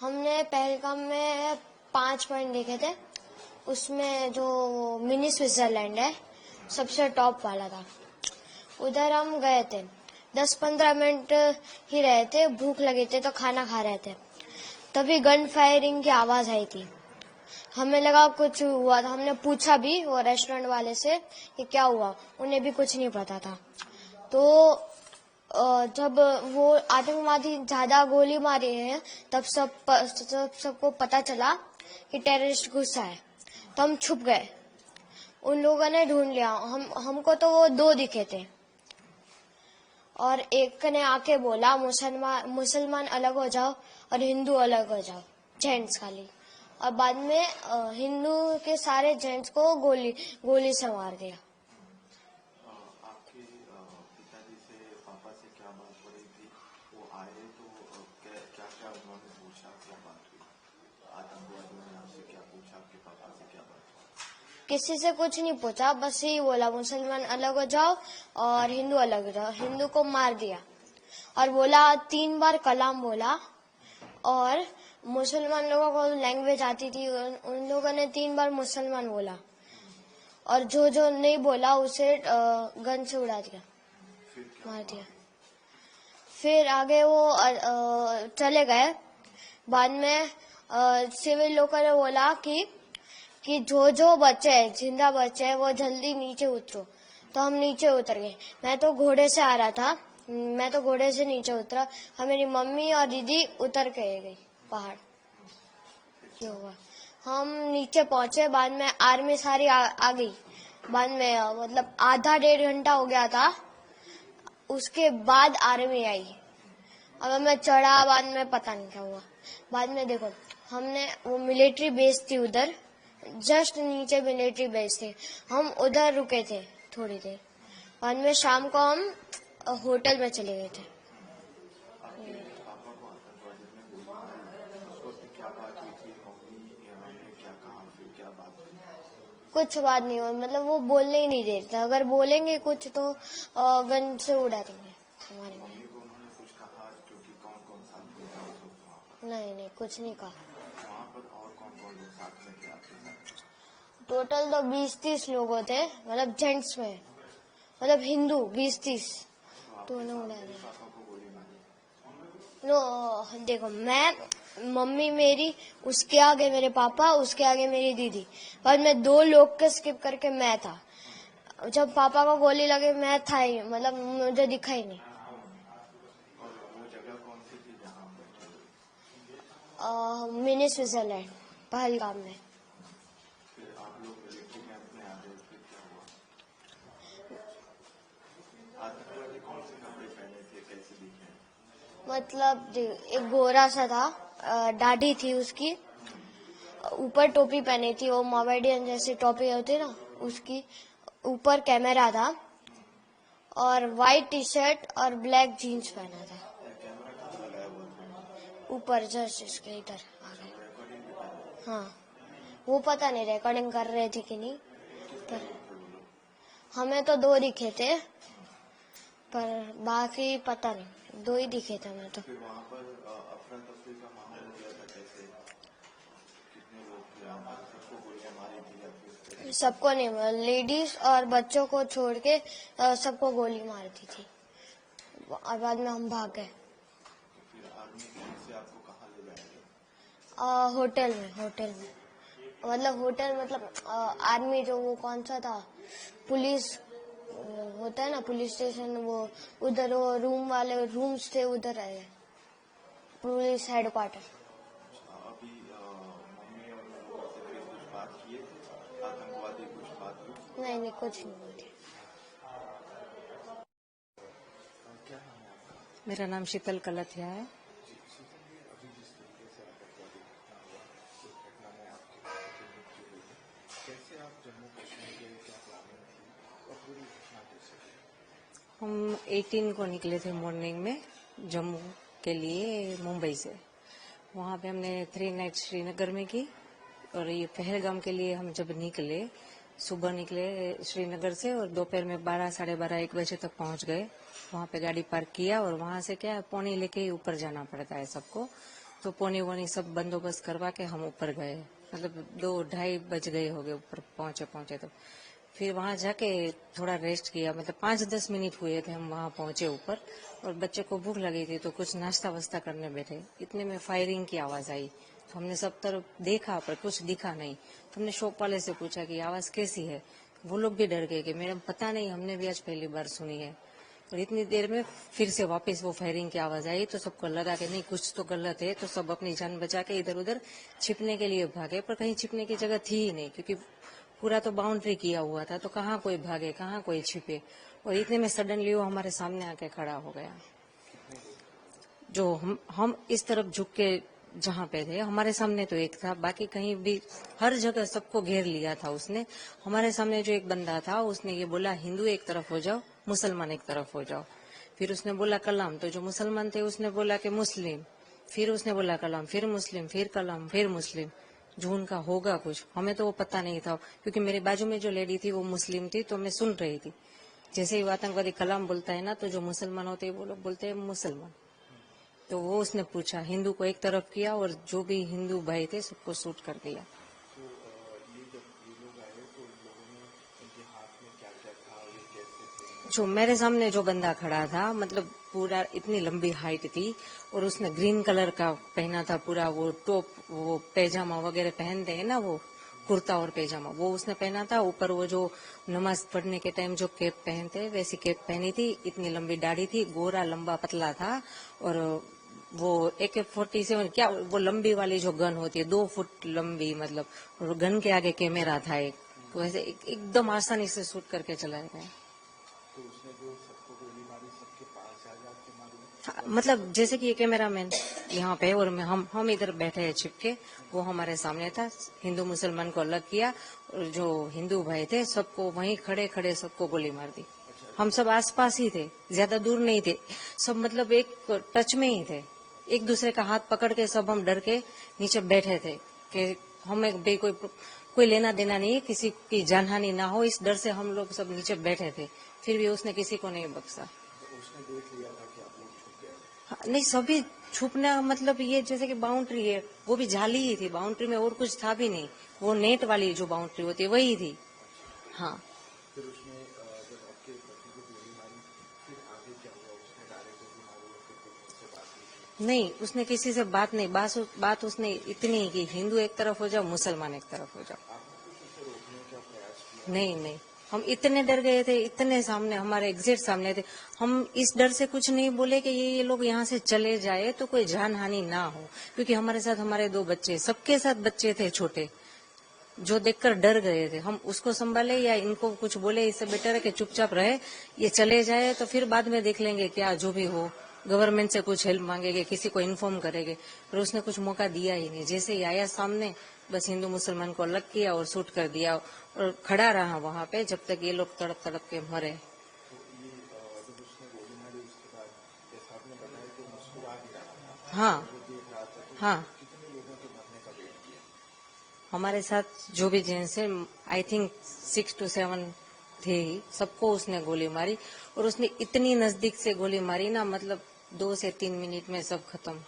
हमने पहलगाम में 5 पॉइंट देखे थे। उसमें जो मिनी स्विट्जरलैंड है सबसे टॉप वाला था। उधर हम गए थे, 10-15 मिनट ही रहे थे, भूख लगी थी तो खाना खा रहे थे, तभी गन फायरिंग की आवाज आई थी। हमें लगा कुछ हुआ था, हमने पूछा भी वो रेस्टोरेंट वाले से कि क्या हुआ, उन्हें भी कुछ नहीं पता था। तो जब वो आतंकवादी ज्यादा गोली मारे हैं तब सबको पता चला कि टेररिस्ट घुसा है, तो हम छुप गए। उन लोगों ने ढूंढ लिया, हमको तो वो 2 दिखे थे और एक ने आके बोला मुसलमान अलग हो जाओ और हिंदू अलग हो जाओ, जेंट्स खाली। और बाद में हिंदू के सारे जेंट्स को गोली से मार दिया। आपके पिताजी से पापा से क्या बात हो रही थी? वो आए तो क्या क्या उन्होंने पूछा, क्या बात हुई? आतंकवादियों ने आपसे क्या पूछा, आपके पापा से क्या बात हुई? किसी से कुछ नहीं पूछा, बस यही बोला मुसलमान अलग हो जाओ और हिंदू अलग हो जाओ। हिंदू को मार दिया और बोला 3 बार कलाम बोला। और मुसलमान लोगों को लैंग्वेज आती थी, उन लोगों ने 3 बार मुसलमान बोला और जो नहीं बोला उसे गन से उड़ा दिया, मार दिया। फिर आगे वो चले गए। बाद में सिविल लोगों ने बोला कि जो बच्चे हैं, जिंदा बच्चे हैं, वो जल्दी नीचे उतरो। तो हम नीचे उतर गए। मैं तो घोड़े से आ रहा था, मैं तो घोड़े से नीचे उतरा और मेरी मम्मी और दीदी उतर के गई पहाड़। ये हुआ, हम नीचे पहुंचे। बाद में आर्मी सारी आ गई। बाद में मतलब आधा 1.5 घंटा हो गया था, उसके बाद आर्मी आई। अब मैं चढ़ा, बाद में पता नहीं क्या हुआ। बाद में देखो, हमने वो मिलिट्री बेस थी उधर, जस्ट नीचे मिलिट्री बेस थी, हम उधर रुके थे थोड़ी देर। बाद में शाम को हम होटल में चले गए थे। आपके पापा को आतंकवादियों ने गोली मारी, उस वक्त क्या बात हुई थी? मम्मी ने क्या कहा, फिर क्या बात हुई? कुछ बात नहीं हुई, मतलब वो बोलने ही नहीं देते। अगर बोलेंगे कुछ तो गन से उड़ा देंगे हमारे में। मम्मी को उन्होंने कुछ कहा क्योंकि कौन कौन साथ में था उस वक्त वहाँ पर? नहीं, कुछ नहीं कहा। वहाँ पर और कौन कौन लोग साथ में थे आपके साथ? टोटल तो 20-30 लोग थे, मतलब जेंट्स में, मतलब हिंदू 20-30। तो उन्हें उड़ा दिया। पापा को गोली मारी? नो देखो, मैं, मम्मी मेरी, उसके आगे मेरे पापा, उसके आगे मेरी दीदी। बाद में 2 लोग के स्किप करके मैं था। जब पापा को गोली लगे मैं था ही, मतलब मुझे दिखा ही नहीं। और वो जगह कौन सी थी जहाँ पर? मिनी स्विट्जरलैंड, पहलगाम में। फिर आप लोग मिलिट्री कैंप में आ गए, फिर क्या हुआ? आतंकवादी कौन से कपड़े पहने थे, कैसे दिखे? मतलब एक गोरा सा था, दाढ़ी थी उसकी, ऊपर टोपी पहनी थी, वो मोमेडियन जैसी टोपी होती ना उसकी, ऊपर कैमरा था और वाइट टी शर्ट और ब्लैक जीन्स पहना था। कैमरा कहाँ लगाया हुआ था? ऊपर जस्ट इसके इधर आगे। रिकॉर्डिंग भी कर रहे थे? हाँ, वो पता नहीं रिकॉर्डिंग कर रहे थे कि नहीं, पर हमें तो 2 दिखे थे, पर बाकी पता नहीं, 2 ही दिखे थे हमें तो। फिर वहाँ पर अफरा तफरी का माहौल हो गया था, कैसे? कितने लोग थे? आप सबको गोलियां मारी थी या फिर? सबको नहीं, लेडीज और बच्चों को छोड़ के सबको गोली मार दी थी और बाद में हम भाग गए। फिर आर्मी कैंप से आपको कहाँ ले जाया गया? होटल में मतलब होटल, मतलब आर्मी जो वो कौन सा था, पुलिस होता है ना, पुलिस स्टेशन, वो उधर वो रूम वाले रूम्स थे, उधर रहे, पुलिस हेडक्वार्टर। अभी मम्मी और लोगों से फिर कुछ बात किए थे? आतंकवादी कुछ बात हुई? नहीं, कुछ नहीं बोले। क्या नाम है आपका? मेरा नाम शीतल कलथिया है। अभी जिस तरीके से आतंकवादी घटना हुआ, उस घटना में आपके पिता की मृत्यु हुई है, कैसे आप जम्मू कश्मीर के लिए क्या प्लानिंग थी और पूरी घटना कैसे हुई? हम 18 को निकले थे मॉर्निंग में जम्मू के लिए मुंबई से। वहाँ पे हमने 3 नाइट श्रीनगर में की और ये पहलगाम के लिए हम जब निकले, सुबह निकले श्रीनगर से और दोपहर में 12, साढ़े 12, 1 बजे तक पहुँच गए। वहाँ पे गाड़ी पार्क किया और वहाँ से क्या पौनी लेके ऊपर जाना पड़ता है सबको। तो पौनी वोनी सब बंदोबस्त करवा के हम ऊपर गए। मतलब 2-2:30 बज गए हो गए ऊपर पहुंचे तो फिर वहां जाके थोड़ा रेस्ट किया। मतलब 5-10 मिनट हुए थे हम वहां पहुंचे ऊपर, और बच्चे को भूख लगी थी तो कुछ नाश्ता वास्ता करने बैठे, इतने में फायरिंग की आवाज आई। तो हमने सब तरफ देखा पर कुछ दिखा नहीं। तो हमने शॉप वाले से पूछा कि आवाज कैसी है। वो लोग भी डर गए कि मैडम पता नहीं, हमने भी आज पहली बार सुनी है। और इतनी देर में फिर से वापस वो फायरिंग की आवाज आई, तो सबको लगा कि नहीं कुछ तो गलत है। तो सब अपनी जान बचा के इधर उधर छिपने के लिए भागे, पर कहीं छिपने की जगह थी ही नहीं, क्योंकि पूरा तो बाउंड्री किया हुआ था। तो कहाँ कोई भागे, कहाँ कोई छिपे। और इतने में सडनली वो हमारे सामने आके खड़ा हो गया। जो हम इस तरफ झुक के जहाँ पे थे, हमारे सामने तो एक था, बाकी कहीं भी हर जगह सबको घेर लिया था उसने। हमारे सामने जो एक बंदा था उसने ये बोला, हिंदू एक तरफ हो जाओ, मुसलमान एक तरफ हो जाओ। फिर उसने बोला कलाम, तो जो मुसलमान थे उसने बोला कि मुस्लिम। फिर उसने बोला कलाम, फिर मुस्लिम, फिर कलाम, फिर मुस्लिम। जो उनका होगा कुछ, हमें तो वो पता नहीं था, क्योंकि मेरे बाजू में जो लेडी थी वो मुस्लिम थी, तो मैं सुन रही थी। जैसे ही वो आतंकवादी कलाम बोलता है ना, तो जो मुसलमान होते हैं वो लोग बोलते हैं मुसलमान। तो वो उसने पूछा, हिंदू को एक तरफ किया और जो भी हिंदू भाई थे सबको शूट कर दिया। तो ये जब ये लोग आए तो इन लोगों ने इनके हाथ में क्या क्या था, ये कैसे थे? जो मेरे सामने जो बंदा खड़ा था, मतलब पूरा इतनी लंबी हाइट थी, और उसने ग्रीन कलर का पहना था पूरा, वो टॉप, वो पैजामा वगैरह पहनते हैं ना, वो कुर्ता और पैजामा, वो उसने पहना था। ऊपर वो जो नमाज पढ़ने के टाइम जो कैप पहनते हैं वैसी कैप पहनी थी। इतनी लंबी दाढ़ी थी, गोरा लंबा पतला था। और वो AK-47 क्या, वो लंबी वाली जो गन होती है 2 फुट लंबी, मतलब, और गन के आगे कैमरा था एक, तो ऐसे एकदम आसानी से शूट करके चलाया गया। तो उसने जो सबको गोली मारी सबके पास जा के मारी? हाँ, मतलब जैसे कि ये कैमरा मैन यहाँ पे, और हम इधर बैठे हैं छिपके, वो हमारे सामने था। हिंदू मुसलमान को अलग किया, और जो हिंदू भाई थे सबको वहीं खड़े खड़े सबको गोली मार दी। हम सब आसपास ही थे, ज्यादा दूर नहीं थे, सब मतलब एक टच में ही थे। एक दूसरे का हाथ पकड़ के सब हम डर के नीचे बैठे थे कि हमें भी कोई लेना देना नहीं है, किसी की जानहानि ना हो, इस डर से हम लोग सब नीचे बैठे थे। फिर भी उसने किसी को नहीं बख्शा। तो उसने देख लिया था कि आप लोग छुप गए? हाँ, नहीं, सभी छुपना, मतलब ये जैसे कि बाउंड्री है, वो भी जाली ही थी, बाउंड्री में और कुछ था भी नहीं। वो नेट वाली जो बाउंड्री होती है वही थी। हाँ। फिर उसने जब आपके पति को गोली मारी फिर आगे क्या हुआ? उसने डायरेक्ट गोली मारी या फिर कोई उनसे बात हुई थी? नहीं, उसने किसी से बात नहीं, बात उसने इतनी ही की, हिंदू एक तरफ हो जाओ, मुसलमान एक तरफ हो जाओ। आपने कुछ उसे रोकने का प्रयास किया? नहीं नहीं, हम इतने डर गए थे, इतने सामने, हमारे एग्जिट सामने थे। हम इस डर से कुछ नहीं बोले कि ये लोग यहाँ से चले जाए तो कोई जान हानि ना हो, क्योंकि हमारे साथ हमारे 2 बच्चे, सबके साथ बच्चे थे छोटे, जो देखकर डर गए थे। हम उसको संभाले या इनको कुछ बोले, इससे बेटर है कि चुपचाप रहे, ये चले जाए तो फिर बाद में देख लेंगे, क्या जो भी हो, गवर्नमेंट से कुछ हेल्प मांगेंगे, किसी को इन्फॉर्म करेंगे। पर उसने कुछ मौका दिया ही नहीं, जैसे ही आया सामने बस हिंदू मुसलमान को अलग किया और शूट कर दिया, और खड़ा रहा वहां पे जब तक ये लोग तड़प तड़प के मरे। तो ये जब उसने गोली मारी उसके बाद जैसा आपने बताया कि मुस्कुरा भी रहा था, हाँ वो देख रहा था, तो हाँ, कितने लोगों के मरने का वेट किया? हमारे साथ जो भी जेंट्स है, आई थिंक 6 to 7 थे ही, सबको उसने गोली मारी। और उसने इतनी नजदीक से गोली मारी ना, मतलब 2 से 3 मिनट में सब खत्म।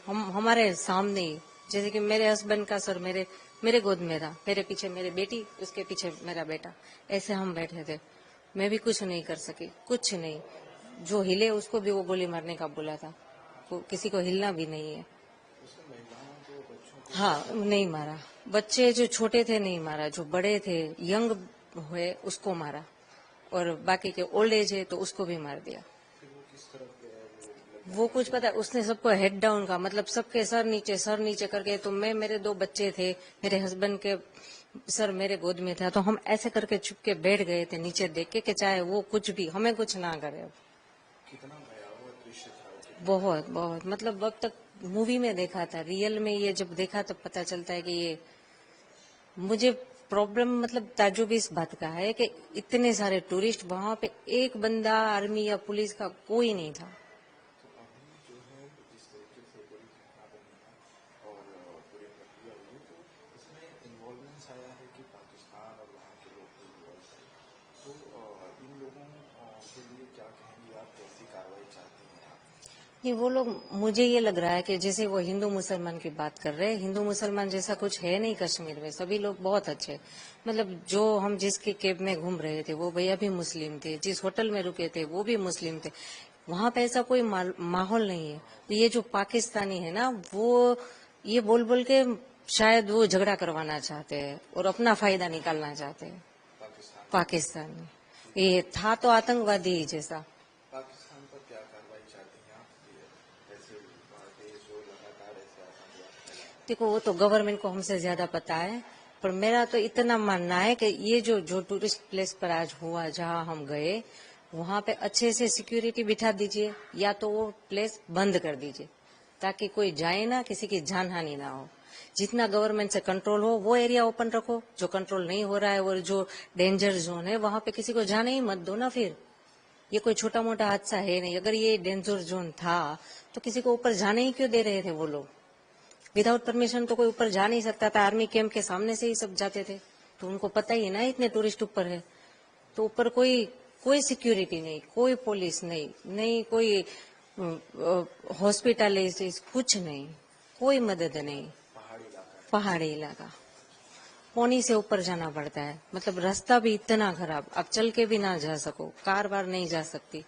हम हमारे सामने ही, जैसे कि मेरे हस्बैंड का सर मेरे मेरे गोद में था, मेरे पीछे मेरी बेटी, उसके पीछे मेरा बेटा, ऐसे हम बैठे थे। मैं भी कुछ नहीं कर सकी, कुछ नहीं। जो हिले उसको भी वो गोली मारने का बोला था, किसी को हिलना भी नहीं है। उसने महिलाओं को, बच्चों को? हाँ, नहीं मारा। बच्चे जो छोटे थे नहीं मारा, जो बड़े थे, यंग हुए, उसको मारा। और बाकी के ओल्ड एज है तो उसको भी मार दिया। फिर वो किस तरफ गया? वो वो कुछ पता, उसने सबको हेड डाउन का, मतलब सबके सर नीचे करके, तो मैं, मेरे 2 बच्चे थे, मेरे हस्बैंड के सर मेरे गोद में था, तो हम ऐसे करके छुप के बैठ गए थे नीचे देख के कि चाहे वो कुछ भी, हमें कुछ ना करे। कितना भयावह दृश्य था वो? बहुत बहुत, मतलब अब तक मूवी में देखा था, रियल में ये जब देखा तो पता चलता है कि ये, मुझे प्रॉब्लम, मतलब ताज्जुब इस बात का है कि इतने सारे टूरिस्ट, वहां पे एक बंदा आर्मी या पुलिस का कोई नहीं था। तो अभी जो है जिस तरीके से पूरी घटना बनी है और पूरी प्रक्रिया हुई, तो इसमें इन्वॉल्वमेंट्स आया है कि पाकिस्तान और वहाँ के लोग इन्वॉल्व है, तो इन लोगों के लिए क्या कहेंगे आप? कैसी कार्रवाई चाहते हैं आप? नहीं, वो लोग, मुझे ये लग रहा है कि जैसे वो हिंदू मुसलमान की बात कर रहे हैं, हिंदू मुसलमान जैसा कुछ है नहीं कश्मीर में, सभी लोग बहुत अच्छे। मतलब जो हम जिसके कैब में घूम रहे थे वो भैया भी मुस्लिम थे, जिस होटल में रुके थे वो भी मुस्लिम थे। वहां पे ऐसा कोई माहौल नहीं है। तो ये जो पाकिस्तानी है ना, वो ये बोल बोल के शायद वो झगड़ा करवाना चाहते हैं और अपना फायदा निकालना चाहते हैं। पाकिस्तान में ये था तो आतंकवादी ही जैसा। पाकिस्तान पर क्या कार्रवाई चाहती हैं आप? ऐसे देश जो लगातार ऐसे आतंकवाद फैला रहा देखो, वो तो गवर्नमेंट को हमसे ज्यादा पता है, पर मेरा तो इतना मानना है कि ये जो जो टूरिस्ट प्लेस पर आज हुआ, जहां हम गए, वहां पे अच्छे से सिक्योरिटी बिठा दीजिए, या तो वो प्लेस बंद कर दीजिए ताकि कोई जाए ना, किसी की जान हानि ना हो। जितना गवर्नमेंट से कंट्रोल हो वो एरिया ओपन रखो, जो कंट्रोल नहीं हो रहा है और जो डेंजर जोन है वहां पे किसी को जाने ही मत दो ना। फिर ये कोई छोटा मोटा हादसा है नहीं। अगर ये डेंजर जोन था तो किसी को ऊपर जाने ही क्यों दे रहे थे वो लोग? विदाउट परमिशन तो कोई ऊपर जा नहीं सकता था। आर्मी कैंप के सामने से ही सब जाते थे, तो उनको पता ही है ना इतने टूरिस्ट ऊपर है। तो ऊपर कोई कोई सिक्योरिटी नहीं, कोई पुलिस नहीं, नहीं कोई हॉस्पिटल, कुछ नहीं, कोई मदद नहीं। पहाड़ी इलाका, पौनी से ऊपर जाना पड़ता है। मतलब रास्ता भी इतना खराब, आप चल के भी ना जा सको, कार वार नहीं जा सकती।